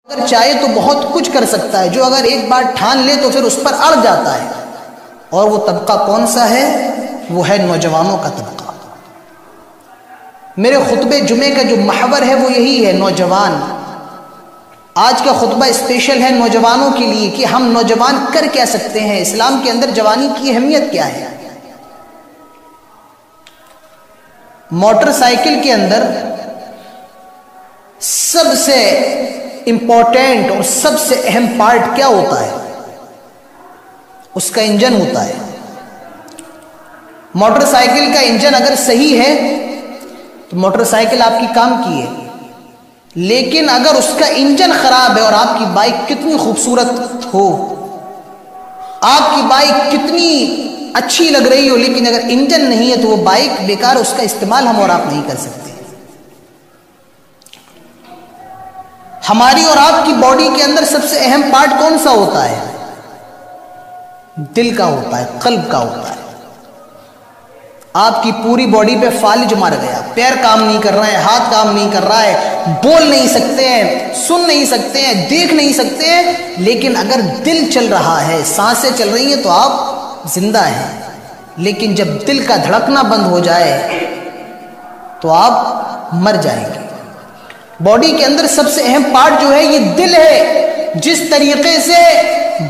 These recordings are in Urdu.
اگر چاہے تو بہت کچھ کر سکتا ہے، جو اگر ایک بار ٹھان لے تو پھر اس پر اڑ جاتا ہے. اور وہ طبقہ کون سا ہے؟ وہ ہے نوجوانوں کا طبقہ. میرے خطبے جمعے کا جو محور ہے وہ یہی ہے، نوجوان. آج کا خطبہ اسپیشل ہے نوجوانوں کے لیے کہ ہم نوجوان کر کیا سکتے ہیں، اسلام کے اندر جوانی کی اہمیت کیا ہے. موٹر سائیکل کے اندر سب سے امپورٹنٹ اور سب سے اہم پارٹ کیا ہوتا ہے؟ اس کا انجن ہوتا ہے. موٹر سائیکل کا انجن اگر صحیح ہے تو موٹر سائیکل آپ کی کام کی ہے، لیکن اگر اس کا انجن خراب ہے اور آپ کی بائک کتنی خوبصورت ہو، آپ کی بائک کتنی اچھی لگ رہی ہو، لیکن اگر انجن نہیں ہے تو وہ بائک بیکار، اس کا استعمال ہم اور آپ نہیں کر سکتے. ہماری اور آپ کی باڈی کے اندر سب سے اہم پارٹ کون سا ہوتا ہے؟ دل کا ہوتا ہے، قلب کا ہوتا ہے. آپ کی پوری باڈی پہ فالج مار گیا، پیر کام نہیں کر رہے ہیں، ہاتھ کام نہیں کر رہا ہے، بول نہیں سکتے ہیں، سن نہیں سکتے ہیں، دیکھ نہیں سکتے ہیں، لیکن اگر دل چل رہا ہے، سانسیں چل رہی ہیں تو آپ زندہ ہیں. لیکن جب دل کا دھڑکنا بند ہو جائے تو آپ مر جائیں گے. باڈی کے اندر سب سے اہم پارٹ جو ہے یہ دل ہے. جس طریقے سے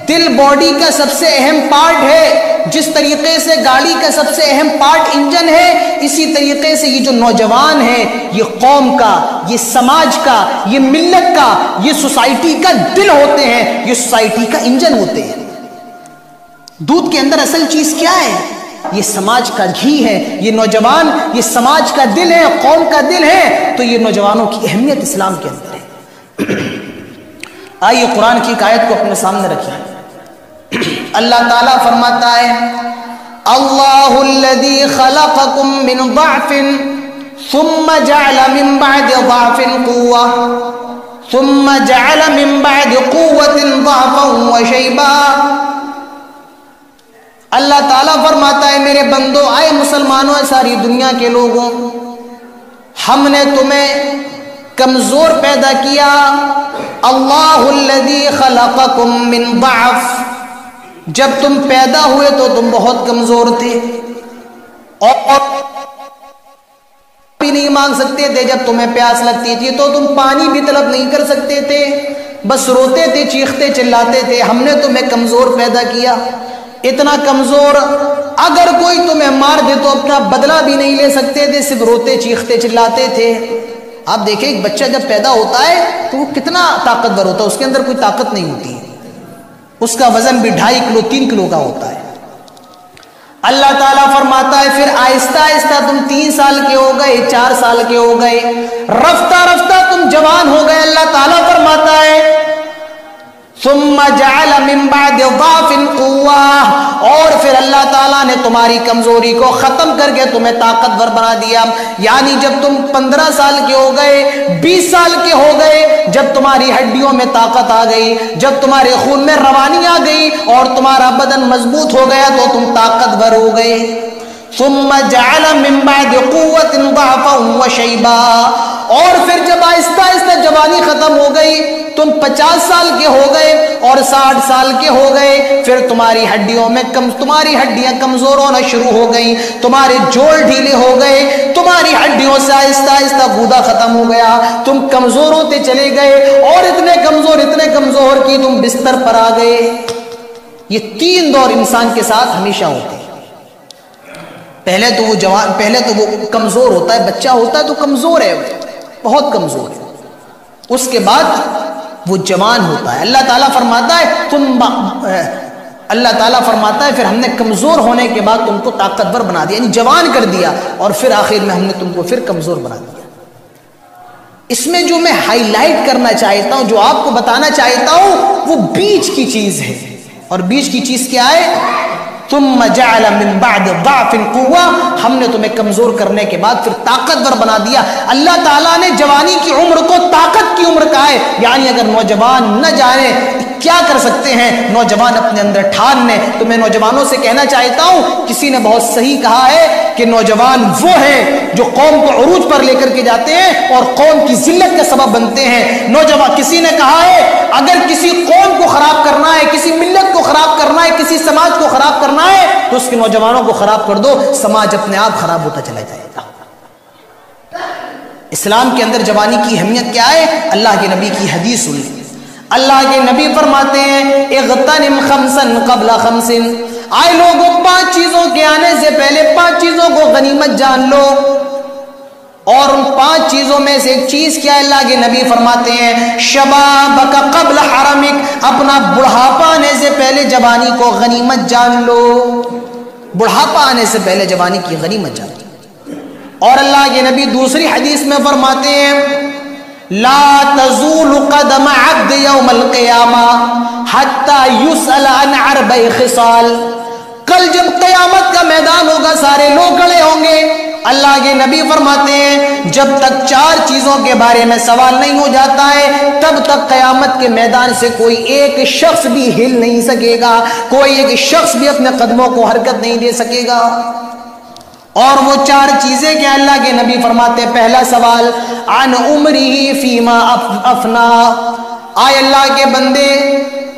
دل باڈی کا سب سے اہم پارٹ ہے، جس طریقے سے گاڑی کا سب سے اہم پارٹ انجن ہے، اسی طریقے سے یہ جو نوجوان ہے یہ قوم کا، یہ سماج کا، یہ ملت کا، یہ سوسائٹی کا دل ہوتے ہیں، یہ سوسائٹی کا انجن ہوتے ہیں. دودھ کے اندر اصل چیز کیا ہے؟ یہ سماج کا گھی ہے. یہ نوجوان یہ سماج کا دل ہے، قوم کا دل ہے. تو یہ نوجوانوں کی اہمیت اسلام کے اندر ہے. آئیے قرآن کی ایک آیت کو اپنے سامنے رکھیں. اللہ تعالیٰ فرماتا ہے اللہ الذی خلقکم من ضعف ثم جعل من بعد ضعف قوة ثم جعل من بعد قوة ضعفا وشیبا. اللہ تعالیٰ فرماتا ہے میرے بندو، آئے مسلمانوں، ساری دنیا کے لوگوں، ہم نے تمہیں کمزور پیدا کیا. اللہ الذی خلقکم من ضعف، جب تم پیدا ہوئے تو تم بہت کمزور تھے اور بھی نہیں مانگ سکتے تھے. جب تمہیں پیاس لگتی تھی تو تم پانی بھی طلب نہیں کر سکتے تھے، بس روتے تھے، چیختے چلاتے تھے. ہم نے تمہیں کمزور پیدا کیا، اتنا کمزور اگر کوئی تمہیں مار دے تو اپنا بدلہ بھی نہیں لے سکتے تھے، صرف روتے چیختے چلاتے تھے. آپ دیکھیں ایک بچہ جب پیدا ہوتا ہے تو وہ کتنا طاقتور ہوتا ہے، اس کے اندر کوئی طاقت نہیں ہوتی ہے، اس کا وزن بھی 2.5 کلو 3 کلو کا ہوتا ہے. اللہ تعالیٰ فرماتا ہے پھر آہستہ آہستہ تم 3 سال کے ہو گئے، 4 سال کے ہو گئے، رفتہ رفتہ تم جوان ہو گئے. اللہ تعالیٰ فرماتا ہے ثم جعل من بعد ضعف قوة، اور پھر اللہ تعالیٰ نے تمہاری کمزوری کو ختم کر کے تمہیں طاقتور بنا دیا. یعنی جب تم 15 سال کے ہو گئے، 20 سال کے ہو گئے، جب تمہاری ہڈیوں میں طاقت آ گئی، جب تمہارے خون میں روانی آ گئی اور تمہارا بدن مضبوط ہو گیا تو تم طاقتور ہو گئے. ثم جعل من بعد قوة ضعفا وشیبا، اور پھر جب آہستہ آہستہ جوانی ختم ہو گئی، تم 50 سال کے ہو گئے اور 60 سال کے ہو گئے، پھر تمہاری ہڈیوں میں تمہاری ہڈیاں کمزور ہونا شروع ہو گئیں، تمہارے جوڑ ڈھیلے ہو گئے، تمہاری ہڈیوں سے آہستہ آہستہ گودا ختم ہو گیا، تم کمزور ہوتے چلے گئے اور اتنے کمزور کہ تم بستر پر آ گئے. یہ 3 دور انسان کے ساتھ ہمیشہ ہوتے ہیں. پہلے تو وہ کمزور ہوتا ہے، بچہ ہوتا ہے تو کمزور ہے، بہت کمزور ہے. اس کے بعد وہ جوان ہوتا ہے. اللہ تعالیٰ فرماتا ہے پھر ہم نے کمزور ہونے کے بعد تم کو طاقتور بنا دیا، یعنی جوان کر دیا، اور پھر آخر میں ہم نے تم کو پھر کمزور بنا دیا. اس میں جو میں ہائی لائٹ کرنا چاہتا ہوں، جو آپ کو بتانا چاہتا ہوں، وہ بیچ کی چیز ہے. اور بیچ کی چیز کیا ہے؟ ثم جعل من بعد ضعف قوة، ہم نے تمہیں کمزور کرنے کے بعد پھر طاقتور بنا دیا. اللہ تعالیٰ نے جوانی کی عمر کو طاقت کی عمر کہا ہے. یعنی اگر نوجوان نہ جانے کیا کر سکتے ہیں نوجوان اپنے اندر ٹھان لیں. تو میں نوجوانوں سے کہنا چاہتا ہوں, کسی نے بہت صحیح کہا ہے کہ نوجوان وہ ہیں جو قوم کو عروج پر لے کر کے جاتے ہیں اور قوم کی ذلت کا سبب بنتے ہیں. نوجوان, کسی نے کہا ہے اگر کسی قوم کو خراب کرنا ہے, کسی ملت کو خراب کرنا ہے, کسی سماج کو خراب کرنا ہے تو اس کے نوجوانوں کو خراب کر دو, سماج اپنے آپ خراب ہوتا چلا جائے گا. اسلام کے اندر جوانی کی اہمیت کیا ہے؟ اللہ کے نبی کی حدیث سن لیں. اللہ کے نبی فرماتے ہیں اغتنم خمسن قبل خمسن, آئے لوگوں 5 چیزوں کے آنے سے پہلے 5 چیزوں کو غنیمت جان لو. اور ان 5 چیزوں میں سے ایک چیز کیا ہے؟ اللہ کے نبی فرماتے ہیں شبابک قبل حرمک, اپنا بڑھاپا آنے سے پہلے جوانی کو غنیمت جان لو. بڑھاپا آنے سے پہلے جوانی کی غنیمت جان لو. اور اللہ کے نبی دوسری حدیث میں فرماتے ہیں لا تزول قدم عبد یوم القیامہ حتی یسأل عن 4 خصال. کل جب قیامت کا میدان ہوگا سارے لوگ کھڑے ہوں گے. اللہ کے نبی فرماتے ہیں جب تک 4 چیزوں کے بارے میں سوال نہیں ہو جاتا ہے تب تک قیامت کے میدان سے کوئی ایک شخص بھی ہل نہیں سکے گا, کوئی ایک شخص بھی اپنے قدموں کو حرکت نہیں دے سکے گا. اور وہ 4 چیزیں کیا اللہ کے نبی فرماتے ہیں, پہلا سوال عن عمرہ فیما افنا, آئے اللہ کے بندے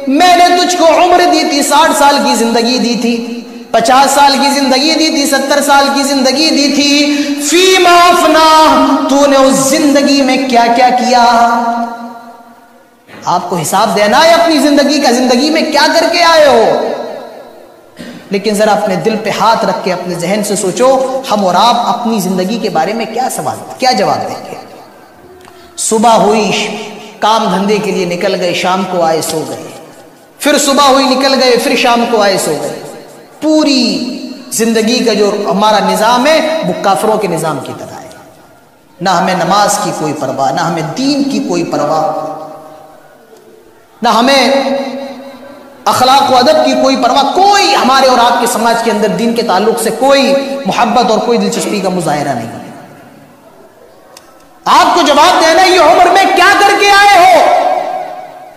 میں نے تجھ کو عمر دی تھی, 60 سال کی زندگی دی تھی, 50 سال کی زندگی دی تھی, 70 سال کی زندگی دی تھی, فیما افنا, تو نے اس زندگی میں کیا کیا کیا. آپ کو حساب دینا ہے اپنی زندگی کا, زندگی میں کیا کر کے آئے ہو. لیکن ذرا اپنے دل پہ ہاتھ رکھ کے اپنے ذہن سے سوچو, ہم اور آپ اپنی زندگی کے بارے میں کیا سوال, کیا جواب دیں گے. صبح ہوئی کام دھندے کے لیے نکل گئے, شام کو آئے سو گئے, پھر صبح ہوئی نکل گئے, پھر شام کو آئے سو گئے. پوری زندگی کا جو ہمارا نظام ہے وہ کافروں کے نظام کی طرح ہے. نہ ہمیں نماز کی کوئی پرواہ, نہ ہمیں دین کی کوئی پرواہ, نہ ہمیں اخلاق و ادب کی کوئی پرواہ, کوئی ہمارے اور آپ کے سماج کے اندر دین کے تعلق سے کوئی محبت اور کوئی دلچسپی کا مظاہرہ نہیں ہے. آپ کو جواب دینا یہ عمر میں کیا کر کے آئے ہو,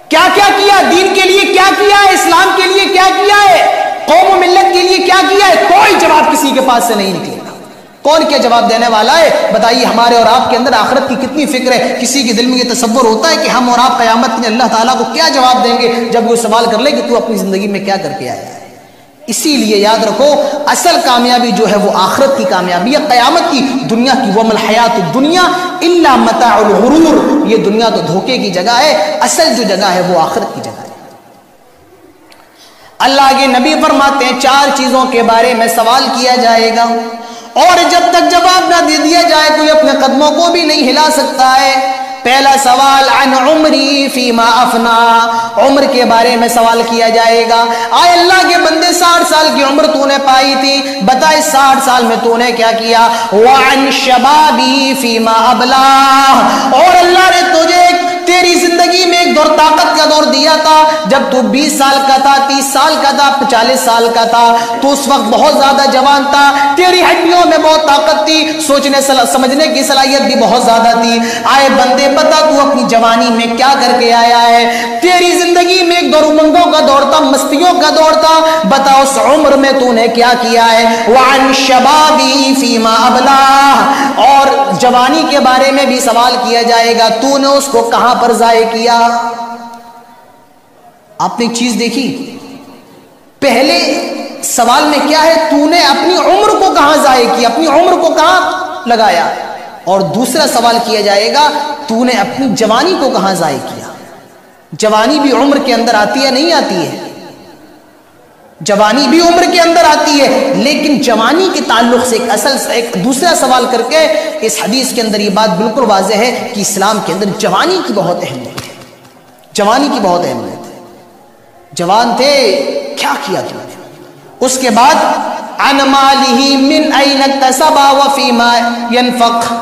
کیا کیا کیا, دین کے لیے کیا کیا ہے, اسلام کے لیے کیا کیا ہے, قوم و ملت کے لیے کیا کیا ہے. کوئی جواب کسی کے پاس سے نہیں نکلے گا. کون کیا جواب دینے والا ہے؟ بتائیے ہمارے اور آپ کے اندر آخرت کی کتنی فکر ہے. کسی کے دل میں یہ تصور ہوتا ہے کہ ہم اور آپ قیامت میں اللہ تعالیٰ کو کیا جواب دیں گے جب وہ سوال کر لے کہ تو اپنی زندگی میں کیا کر کے آیا ہے. اسی لیے یاد رکھو اصل کامیابی جو ہے وہ آخرت کی کامیابی ہے, قیامت کی. دنیا کی وما الحیات الدنیا الا متاع الغرور, یہ دنیا تو دھوکے کی جگہ ہے, اصل جو جگہ ہے وہ آخرت کی جگہ ہے. اللہ کے نبی فرماتے ہیں 4 چیزوں کے بارے میں سوال کیا جائے گا اور جب تک جواب نہ دے دیا جائے کوئی اپنے قدموں کو بھی نہیں ہلا سکتا ہے. پہلا سوال عن عمری فیما افنا, عمر کے بارے میں سوال کیا جائے گا. آئے اللہ کے بندے 60 سال کی عمر تو نے پائی تھی, بتائے 60 سال میں تو نے کیا کیا. وعن شبابی فیما ابلا, اور اللہ نے تجھے تیری زندگی میں ایک دور طاقت کا دور دیا تھا جب تو 20 سال کا تھا, 30 سال کا تھا, 40 سال کا تھا, تو اس وقت بہت زیادہ جوان تھا, تیری ہڈیوں میں بہت طاقت تھی, سوچنے سمجھنے کی صلاحیت بھی بہت زیادہ تھی. آئے بندے بتا تو اپنی جوانی میں کیا کر کے آیا ہے. تیری زندگی میں ایک دور امنگوں کا دور تھا, مستیوں کا دور تھا, بتا اس عمر میں تو نے کیا کیا ہے. وعن شبابی فیما ابلا, اور جوانی کے بارے میں بھی سوال کیا جائے گا, تو نے اس کو کہاں پر ضائع کیا. آپ نے ایک چیز دیکھی, پہلے سوال میں کیا ہے, تو نے اپنی عمر کو کہاں ضائع کیا, اپنی عمر کو کہاں لگایا. اور دوسرا سوال کیا جائے گا, تو نے اپنی جوانی کو کہاں ضائع کیا. جوانی بھی عمر کے اندر آتی ہے, نہیں آتی ہے, جوانی بھی عمر کے اندر آتی ہے, لیکن جوانی کے تعلق سے ایک دوسرا سوال کر کے اس حدیث کے اندر یہ بات بالکل واضح ہے کہ اسلام کے اندر جوانی کی بہت اہمیت ہے. جوانی کی بہت اہمیت ہے. جوان تھے, کیا کیا تم نے. اس کے بعد عن مالہ من این اکتسب وفیما ینفق,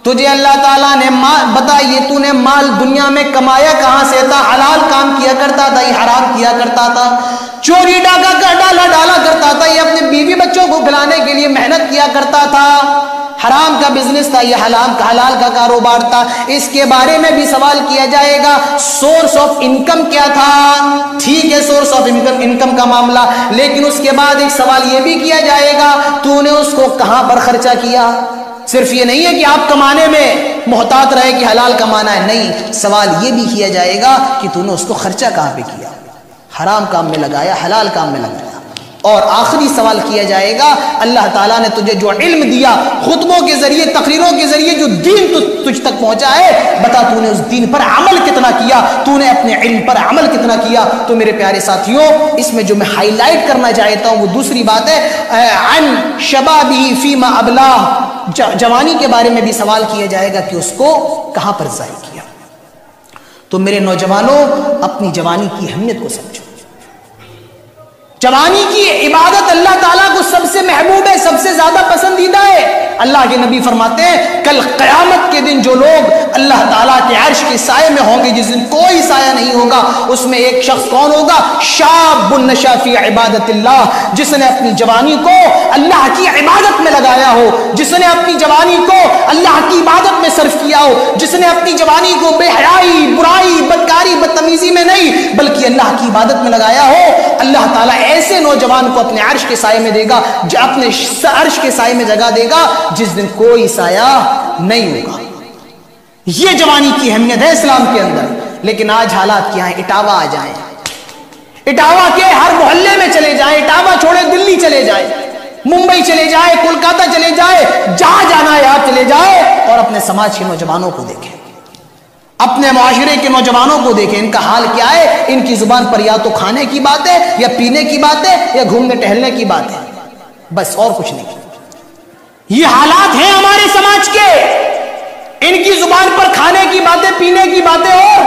تجھے اللہ تعالیٰ نے بتائیے تو نے مال دنیا میں کمایا کہاں سے تھا. حلال کام کیا کرتا تھا, یہ حرام کیا کرتا تھا, چوری ڈاکہ کا ڈالا کرتا تھا, یہ اپنے بیوی بچوں کو کھلانے کے لیے محنت کیا کرتا تھا, حرام کا بزنس تھا، یہ حلال کا کاروبار تھا، اس کے بارے میں بھی سوال کیا جائے گا۔ سورس آف انکم کیا تھا؟ ٹھیک ہے، سورس آف انکم کا معاملہ، لیکن اس کے بعد ایک سوال یہ بھی کیا جائے گا تو نے اس کو کہاں پر خرچہ کیا؟ صرف یہ نہیں ہے کہ آپ کمانے میں محتاط رہے کہ حلال کمانا ہے، نہیں، سوال یہ بھی کیا جائے گا کہ تو نے اس کو خرچہ کہاں پہ کیا، حرام کام میں لگایا، حلال کام میں لگایا۔ اور آخری سوال کیا جائے گا، اللہ تعالیٰ نے تجھے جو علم دیا، خطبوں کے ذریعے، تقریروں کے ذریعے جو دین تجھ تک پہنچا ہے، بتا تو نے اس دین پر عمل کتنا کیا، تو نے اپنے علم پر عمل کتنا کیا۔ تو میرے پیارے ساتھیوں، اس میں جو میں ہائی لائٹ کرنا چاہتا ہوں وہ دوسری بات ہے، عن شبابہ فیما ابلاہ، جوانی کے بارے میں بھی سوال کیا جائے گا کہ اس کو کہاں پر ضائع کیا۔ تو میرے نوجوانوں، اپنی جوانی کی اہمیت کو سمجھو۔ جوانی کی عبادت اللہ تعالیٰ کو سب سے محبوب ہے، سب سے زیادہ پسندیدہ ہے۔ اللہ کے نبی فرماتے ہیں کل قیامت کے دن جو لوگ اللہ تعالیٰ کے عرش کے سائے میں ہوں گے، جس دن کوئی سایہ نہیں ہوگا، اس میں ایک شخص کون ہوگا؟ شاب نشا فی عبادت اللہ، جس نے اپنی جوانی کو اللہ کی عبادت میں لگایا ہو، جس نے اپنی جوانی کو اللہ کی عبادت میں صرف کیا ہو، جس نے اپنی جوانی کو بے حیائی، برائی، بدکاری، بدتمیزی میں نہیں بلکہ اللہ کی عبادت میں لگایا ہو، اللہ تعالیٰ ایسے نوجوان کو اپنے عرش کے سائے میں دے گا، اپنے عرش کے سائے میں جگہ دے گا جس دن کوئی سایہ نہیں ہوگا۔ یہ جوانی کی اہمیت ہے اسلام کے اندر۔ لیکن آج حالات کیا ہیں؟ اٹاوا آ جائیں، اٹاوا کے ہر محلے میں چلے جائیں، اٹاوا چھوڑے دلی چلے جائیں، ممبئی چلے جائے، کولکاتہ چلے جائے، جہاں جانا ہے آپ چلے جائے، اور اپنے سماج کے نوجوانوں کو دیکھیں، اپنے معاشرے کے نوجوانوں کو دیکھیں، ان کا حال کیا ہے؟ ان کی زبان پر یا تو کھانے کی بات ہے، یا پینے کی بات ہے، یا گھومنے ٹہلنے کی بات ہے، بس اور کچھ نہیں۔ یہ حالات ہیں ہمارے سماج کے، ان کی زبان پر کھانے کی باتیں، پینے کی باتیں، اور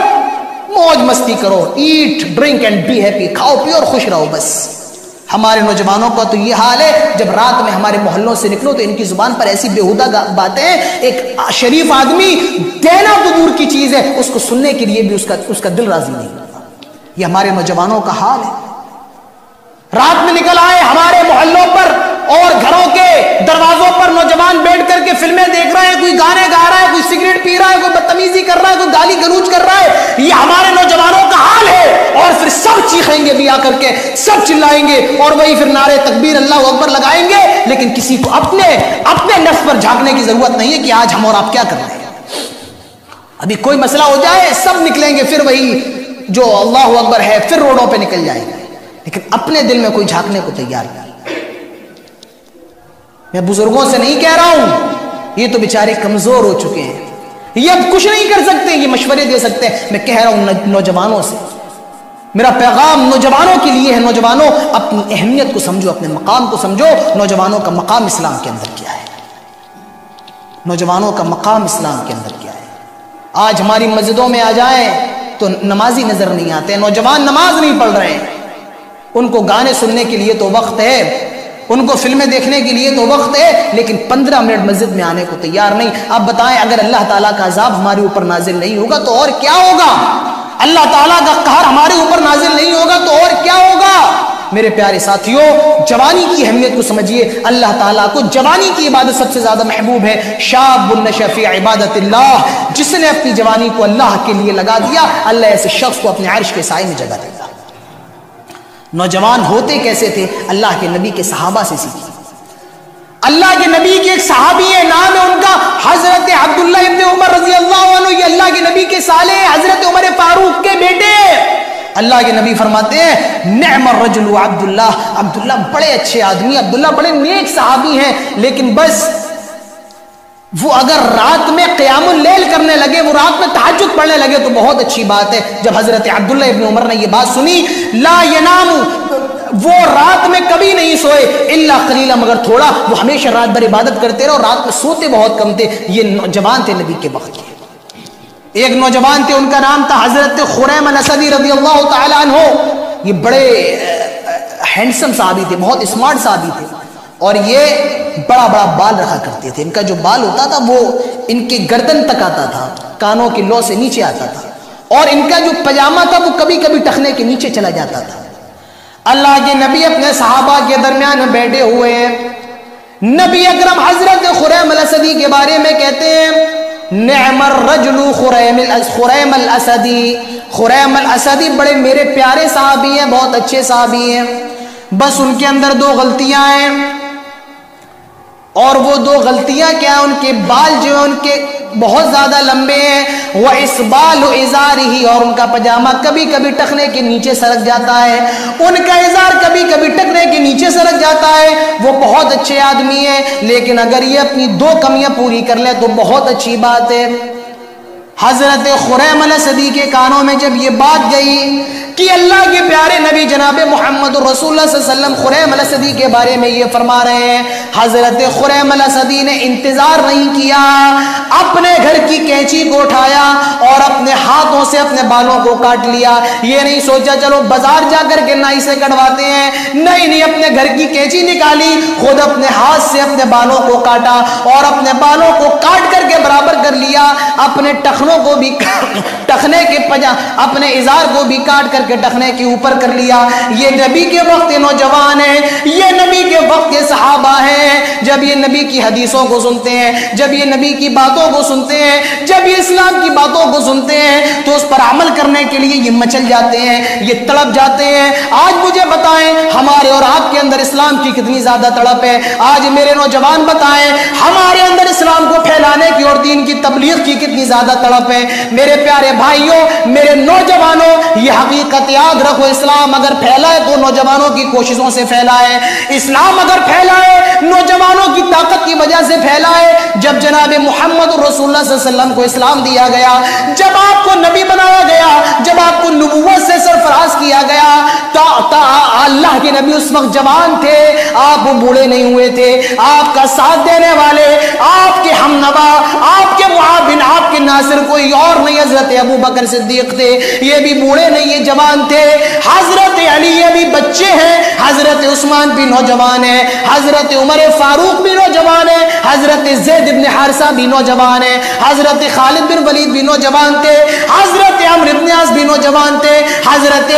موج مستی کرو، eat drink and be happy, کھاؤ پیو اور خوش رہو بس۔ ہمارے نوجوانوں کا تو یہ حال ہے، جب رات میں ہمارے محلوں سے نکلو تو ان کی زبان پر ایسی بیہودہ باتیں، ایک شریف آدمی دینا تو دور کی چیز ہے، اس کو سننے کے لیے بھی اس کا دل راضی نہیں ہوتا۔ یہ ہمارے نوجوانوں کا حال ہے۔ رات میں نکل آئے ہمارے محلوں پر اور گھروں کے دروازوں پر نوجوان بیٹھ کر کے فلمیں دیکھ رہے ہیں، کوئی گانے گا رہا ہے، کوئی سگریٹ پی رہا ہے، کوئی بدتمیزی کر رہا ہے، کوئی گالی گلوچ کر رہا ہے۔ یہ ہمارے نوجوانوں کا حال ہے، اور پھر سب چیخیں گے بھی آ کر کے، سب چلائیں گے، اور وہی پھر نعرے تکبیر اللہ اکبر لگائیں گے، لیکن کسی کو اپنے نفس پر جھانکنے کی ضرورت نہیں ہے کہ آج ہم اور آپ کیا کر رہے ہیں۔ ابھی کوئی مسئلہ ہو جائے سب نکلیں گے، پھر وہی جو اللہ اکبر ہے، پھر روڈوں پہ نکل جائیں گے، لیکن اپنے دل میں کوئی جھانکنے کو تیار نہیں۔ میں بزرگوں سے نہیں کہہ رہا ہوں، یہ تو بیچارے کمزور ہو چکے ہیں، یہ اب کچھ نہیں کر سکتے، یہ مشورے دے سکتے ہیں۔ میں کہہ رہا ہوں نوجوانوں سے، میرا پیغام نوجوانوں کے لیے ہے، نوجوانوں اپنی اہمیت کو سمجھو، اپنے مقام کو سمجھو۔ نوجوانوں کا مقام اسلام کے اندر کیا ہے؟ نوجوانوں کا مقام اسلام کے اندر کیا ہے؟ آج ہماری مسجدوں میں آ جائیں تو نمازی نظر نہیں آتے، نوجوان نماز نہیں پڑھ رہے ہیں، ان کو گانے سننے کے لیے تو وقت ہے، ان کو فلمیں دیکھنے کے لیے تو وقت ہے، لیکن 15 منٹ مسجد میں آنے کو تیار نہیں۔ آپ بتائیں اگر اللہ تعالیٰ کا عذاب ہمارے اوپر نازل نہیں ہوگا تو اور کیا ہوگا؟ اللہ تعالیٰ کا قہر ہمارے اوپر نازل نہیں ہوگا تو اور کیا ہوگا؟ میرے پیارے ساتھیوں، جوانی کی اہمیت کو سمجھیے۔ اللہ تعالیٰ کو جوانی کی عبادت سب سے زیادہ محبوب ہے۔ شاب نشأ فی عبادت اللہ، جس نے اپنی جوانی کو اللہ کے لیے لگا دیا، اللہ ایسے شخص کو اپنے عرش کے سائے میں جگہ دے گا۔ نوجوان ہوتے کیسے تھے؟ اللہ کے نبی کے صحابہ سے سیکھی۔ اللہ کے نبی کے ایک صحابی ہے، نام ہے ان کا حضرت عبداللہ ابن عمر رضی اللہ عنہ، یہ اللہ کے نبی کے سالے حضرت عمر فاروق کے بیٹے۔ اللہ کے نبی فرماتے ہیں نعم الرجل عبداللہ، عبداللہ بڑے اچھے آدمی، عبداللہ بڑے نیک صحابی ہیں، لیکن بس وہ اگر رات میں قیام اللیل کرنے لگے، وہ رات میں تہجد پڑھنے لگے تو بہت اچھی بات ہے۔ جب حضرت عبداللہ ابن عمر نے یہ بات سنی، لا ینام، وہ رات میں کبھی نہیں سوئے، الا قلیلا، مگر تھوڑا، وہ ہمیشہ رات بھر عبادت کرتے رہے اور رات میں سوتے بہت کم تھے۔ یہ نوجوان تھے نبی کے وقت کے۔ ایک نوجوان تھے، ان کا نام تھا حضرت خریم الاسدی رضی اللہ تعالی عنہ۔ یہ بڑے ہینڈسم صحابی تھے، بہت اسمارٹ صحابی تھے، اور یہ بڑا بڑا بال رکھا کرتے تھے۔ ان کا جو بال ہوتا تھا وہ ان کے گردن تک آتا تھا، کانوں کی لو سے نیچے آتا تھا، اور ان کا جو پجامہ تھا وہ کبھی کبھی ٹخنے کے نیچے چلا جاتا تھا۔ اللہ کے نبی اپنے صحابہ کے درمیان میں بیٹھے ہوئے ہیں، نبی اکرم حضرت خریم الاسدی کے بارے میں کہتے ہیں نعم الرجل خریم الاسدی. خریم الاسدی بڑے میرے پیارے صحابی ہیں, بہت اچھے صحابی ہیں, بس ان کے اندر 2 غلطیاں ہیں. اور وہ 2 غلطیاں کیا ہیں؟ ان کے بال جو ہیں ان کے بہت زیادہ لمبے ہیں. وَإِسْبَالُ إِزَارِهِ, اور ان کا پجامہ کبھی کبھی ٹخنے کے نیچے سرک جاتا ہے. ان کا ازار کبھی کبھی ٹخنے کے نیچے سرک جاتا ہے. وہ بہت اچھے آدمی ہیں, لیکن اگر یہ اپنی 2 کمیاں پوری کر لیں تو بہت اچھی بات ہے. حضرت خریم الاسدی کے کانوں میں جب یہ بات گئی کہ اللہ کے پیارے نبی جناب محمد رسول اللہ صلی اللہ علیہ وسلم خریم الاسدی کے بارے میں یہ فرما رہے ہیں, حضرت خریم الاسدی نے انتظار نہیں کیا, اپنے گھر کی کینچی کو اٹھایا اور اپنے ہاتھوں سے اپنے بالوں کو کاٹ لیا. یہ نہیں سوچا چلو بازار جا کر کے نائی سے کٹواتے ہیں, نہیں, اپنے گھر کی کینچی نکالی, خود اپنے ہاتھ سے اپنے بالوں کو کاٹا اور اپنے بالوں کو کاٹ کر کے برابر کر لیا. اپنے ٹخنوں کو بھی ٹخنے کے اپنے ازار کو بھی کاٹ کر کے ٹخنے کے اوپر کر لیا. یہ نبی کے وقت کے نوجوان ہیں, یہ نبی کے وقت کے صحابہ ہیں. جب یہ نبی کی حدیثوں کو سنتے ہیں, جب یہ نبی کی باتوں کو سنتے ہیں, جب یہ اسلام کی باتوں کو سنتے ہیں تو اس پر عمل کرنے کے لیے یہ مچل جاتے ہیں, یہ تڑپ جاتے ہیں. آج مجھے بتائیں ہمارے اور آپ کے اندر اسلام کی کتنی زیادہ تڑپ ہے. آج میرے نوجوان بتائیں ہمارے اندر اسلام کو پھیلانے کی اور دین کی تبلیغ کی کتنی زیادہ تڑپ ہے. میرے پیارے بھائیوں, میرے نوجوانوں, یہ حقیقت یاد رکھو, اسلام اگر پھیلا ہے تو نوجوانوں کی کوششوں سے پھیلا ہے. اسلام اگر پھیلا ہے نوجوانوں کی طاقت کی وجہ سے پھیلا ہے. جب جناب محمد رسول اللہ صلی اللہ علیہ وسلم کو اسلام دیا گیا, جب آپ کو نبی بنایا گیا, جب آپ کو نبوت سے سرفراز کیا گیا, اللہ کے نبی اس وقت جوان تھے, آپ وہ بوڑھے نہیں ہوئے تھے. آپ کا ساتھ دینے والے, آپ کے ہمنوا, آپ کے معاون, آپ کے ناصر کوئی اور نہیں, حضرت ابو بکر صدیق تھے. یہ بھی بوڑھے نہیں, یہ جوان تھے. حضرت علی یہ بھی بچے ہیں, حضرت عثمان بھی نوجوان ہیں, حضرت عمر فاروق بھی نوجوان ہیں, حضرت زید بن حارثہ بھی نوجوان ہیں, حضرت خالد بن ولید بھی نوجوان تھے, حضرت عمرو بن عاص بھی نوجوان تھے, حضرت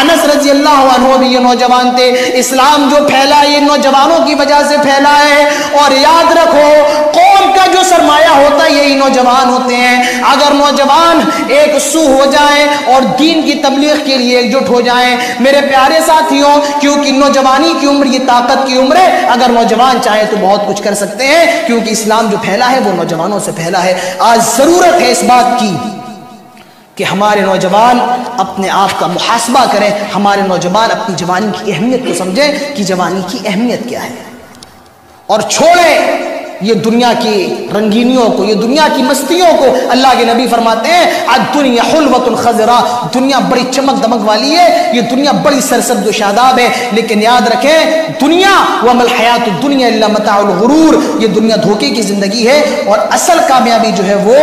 انس رضی اللہ عنہ بھی یہ نوجوان تھے. اسلام جو پھیلا یہ نوجوانوں کی وجہ سے پھیلا ہے. اور یاد رکھو قوم کا جو سرمایہ ہوتا ہے یہی نوجوان ہوتے ہیں. اگر نوجوان ایک سو ہو جائیں اور دین کی تبلیغ کے لیے ایک جٹ ہو جائیں میرے پیارے ساتھیوں, کیونکہ نوجوانی کی عمر یہ طاقت کی عمر ہے, اگر نوجوان چاہیں تو بہت کچھ کر سکتے ہیں, کیونکہ اسلام جو پھیلا ہے وہ نوجوانوں سے پھیلا ہے. آج ضرورت ہے اس بات کی کہ ہمارے نوجوان اپنے آپ کا محاسبہ کریں, ہمارے نوجوان اپنی جوانی کی اہمیت کو سمجھیں کہ جوانی کی اہمیت کیا ہے, اور چھوڑیں یہ دنیا کی رنگینیوں کو, یہ دنیا کی مستیوں کو. اللہ کے نبی فرماتے ہیں الدنیا حلوۃ خضراء, دنیا بڑی چمک دمک والی ہے, یہ دنیا بڑی سرسبز و شاداب ہے, لیکن یاد رکھیں دنیا وما الحیات الدنیا الا متاع الغرور, یہ دنیا دھوکے کی زندگی ہے, اور اصل کامیابی جو ہے وہ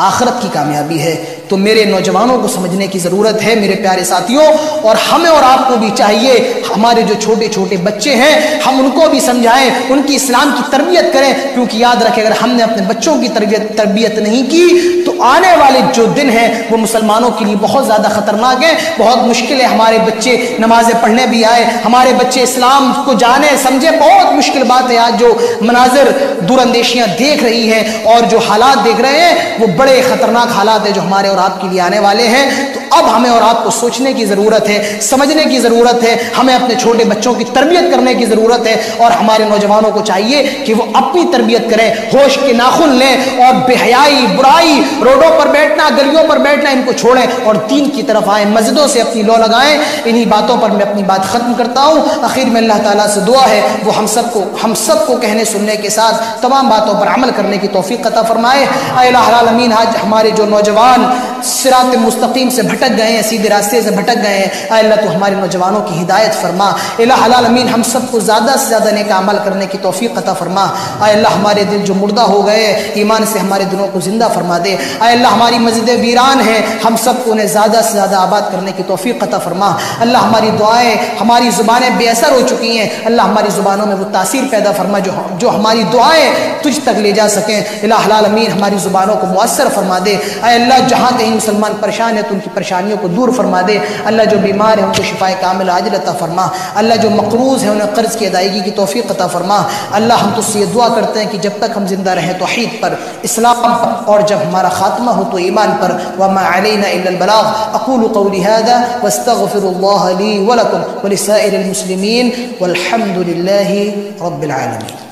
آخرت کی کامیابی ہے. تو میرے نوجوانوں کو سمجھنے کی ضرورت ہے میرے پیارے ساتھیوں, اور ہمیں اور آپ کو بھی چاہیے ہمارے جو چھوٹے چھوٹے بچے ہیں ہم ان کو بھی سمجھائیں, ان کی اسلام کی تربیت کریں, کیونکہ یاد رکھیں اگر ہم نے اپنے بچوں کی تربیت نہیں کی تو آنے والے جو دن ہیں وہ مسلمانوں کے لیے بہت زیادہ خطرناک ہیں, بہت مشکل ہے. ہمارے بچے نمازیں پڑھنے بھی آئے, ہمارے بچے اسلام کو جانے سمجھے, بہت مشکل بات ہے. آج جو مناظر دور اندیشیاں دیکھ رہی ہیں اور جو حالات دیکھ رہے ہیں وہ بڑے خطرناک حالات ہیں جو ہمارے اور آپ کے لیے آنے والے ہیں. تو اب ہمیں اور آپ کو سوچنے کی ضرورت ہے, سمجھنے کی ضرورت ہے, ہمیں اپنے چھوٹے بچوں کی تربیت کرنے کی ضرورت ہے, اور ہمارے نوجوانوں کو چاہیے کہ وہ اپنی تربیت کریں, ہوش کے ناخن لیں, اور بے حیائی, برائی, روڈوں پر بیٹھنا, گلیوں پر بیٹھنا, ان کو چھوڑیں اور دین کی طرف آئیں, مسجدوں سے اپنی لو لگائیں. انہی باتوں پر میں اپنی بات ختم کرتا ہوں. آخر میں اللہ تعالیٰ سے دعا ہے وہ ہم سب کو کہنے سننے کے ساتھ تمام باتوں پر عمل کرنے کی توفیق عطا فرمائے. اے الہ العالمین, آج ہمارے جو نوجوان صراط مستقیم سے بھٹک گئے ہیں, سیدھے راستے سے بھٹک گئے ہیں, اے اللہ تو ہمارے نوجوانوں کی ہدایت فرما. الہ العالمین ہم سب کو زیادہ سے زیادہ نیک عمل کرنے کی توفیق عطا فرما. اے اللہ ہمارے دل جو مردہ ہو گئے ایمان سے ہمارے دلوں کو زندہ فرما دے. اے اللہ ہماری مسجدیں ویران ہیں, ہم سب کو انہیں زیادہ سے زیادہ آباد کرنے کی توفیق عطا فرما. اللہ ہماری دعائیں, ہماری زبانیں بے اثر ہو چکی ہیں, اللہ ہماری زبانوں میں وہ تاثیر پیدا فرما جو ہماری دعائیں تجھ تک لے جا سکیں. الہ العالمین ہماری زبانوں کو مؤثر فرما دے. اے اللہ جہاں کہیں کہیں مسلمان پریشان ہے تو ان کی پریشانیوں کو دور فرما دے. اللہ جو بیمار ہے ان کو شفائے کامل عاجل عطا فرما. اللہ جو مقروض ہے انہیں قرض کی ادائیگی کی توفیق عطا فرما. اللہ ہم تو سے یہ دعا کرتے ہیں کہ جب تک ہم زندہ رہیں توحید پر، اسلام پر، اور جب ہمارا خاتمہ ہو تو ایمان پر. وما علینا الا البلاغ. اقول قولی هذا واستغفر الله لي ولكم ولسائر المسلمين والحمد لله رب العالمين.